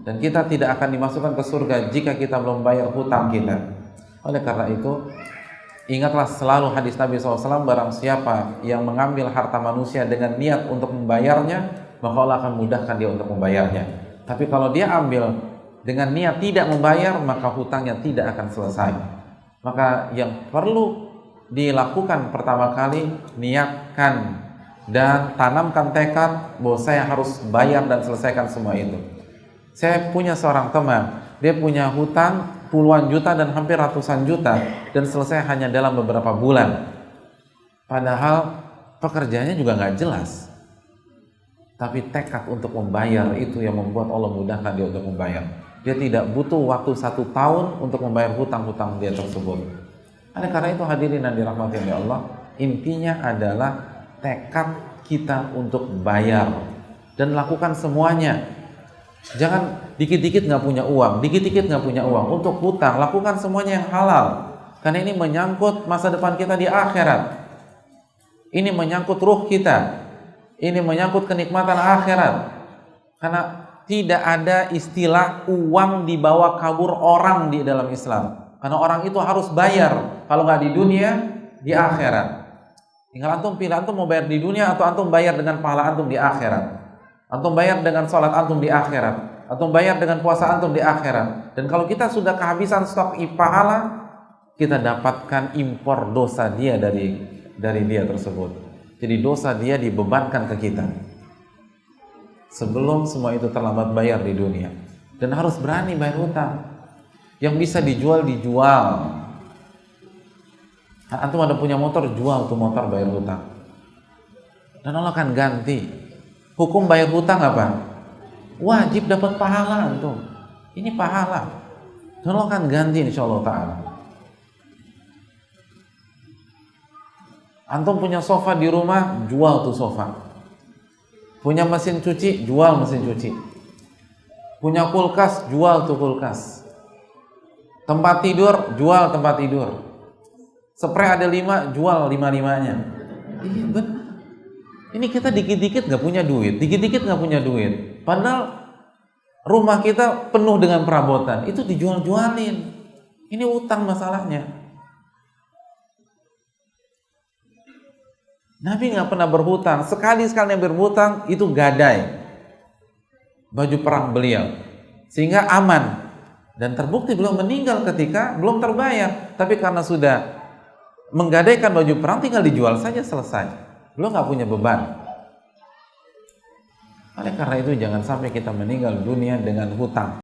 dan kita tidak akan dimasukkan ke surga jika kita belum bayar hutang kita. Oleh karena itu, ingatlah selalu hadis Nabi SAW, barang siapa yang mengambil harta manusia dengan niat untuk membayarnya, maka Allah akan mudahkan dia untuk membayarnya. Tapi kalau dia ambil dengan niat tidak membayar, maka hutangnya tidak akan selesai. Maka yang perlu dilakukan pertama kali, niatkan dan tanamkan tekad bahwa saya harus bayar dan selesaikan semua itu. Saya punya seorang teman, dia punya hutang puluhan juta dan hampir ratusan juta, dan selesai hanya dalam beberapa bulan. Padahal pekerjaannya juga nggak jelas. Tapi tekad untuk membayar itu yang membuat Allah mudahkan dia untuk membayar. Dia tidak butuh waktu 1 tahun untuk membayar hutang-hutang dia tersebut. Oleh karena itu hadirin yang dirahmati oleh Allah, intinya adalah tekad kita untuk bayar dan lakukan semuanya. Jangan dikit-dikit nggak punya uang, dikit-dikit nggak punya uang. Untuk hutang, lakukan semuanya yang halal. Karena ini menyangkut masa depan kita di akhirat. Ini menyangkut ruh kita. Ini menyangkut kenikmatan akhirat. Karena tidak ada istilah uang dibawa kabur orang di dalam Islam. Karena orang itu harus bayar. Kalau nggak di dunia, di akhirat. Tinggal antum pilih, antum mau bayar di dunia atau antum bayar dengan pahala antum di akhirat. Antum bayar dengan sholat antum di akhirat. Antum bayar dengan puasa antum di akhirat. Dan kalau kita sudah kehabisan stok pahala, kita dapatkan impor dosa dia dari dia tersebut. Jadi dosa dia dibebankan ke kita sebelum semua itu terlambat bayar di dunia. Dan harus berani bayar hutang. Yang bisa dijual. Antum ada punya motor, jual tuh motor, bayar hutang. Dan Allah akan ganti. Hukum bayar hutang apa? Wajib dapat pahala antum. Ini pahala. Dan Allah akan ganti insyaallah ta'ala. Antum punya sofa di rumah, jual tuh sofa. Punya mesin cuci, jual mesin cuci. Punya kulkas, jual tuh kulkas. Tempat tidur, jual tempat tidur. Spray ada 5, jual 5-5-nya. Iya benar. Ini kita dikit-dikit nggak punya duit, dikit-dikit nggak punya duit. Padahal rumah kita penuh dengan perabotan, itu dijual-jualin. Ini utang masalahnya. Nabi nggak pernah berhutang. Sekali-sekali berhutang itu gadai baju perang beliau, sehingga aman. Dan terbukti beliau meninggal ketika belum terbayar. Tapi karena sudah menggadaikan baju perang, tinggal dijual saja, selesai. Beliau nggak punya beban. Oleh karena itu jangan sampai kita meninggal dunia dengan hutang.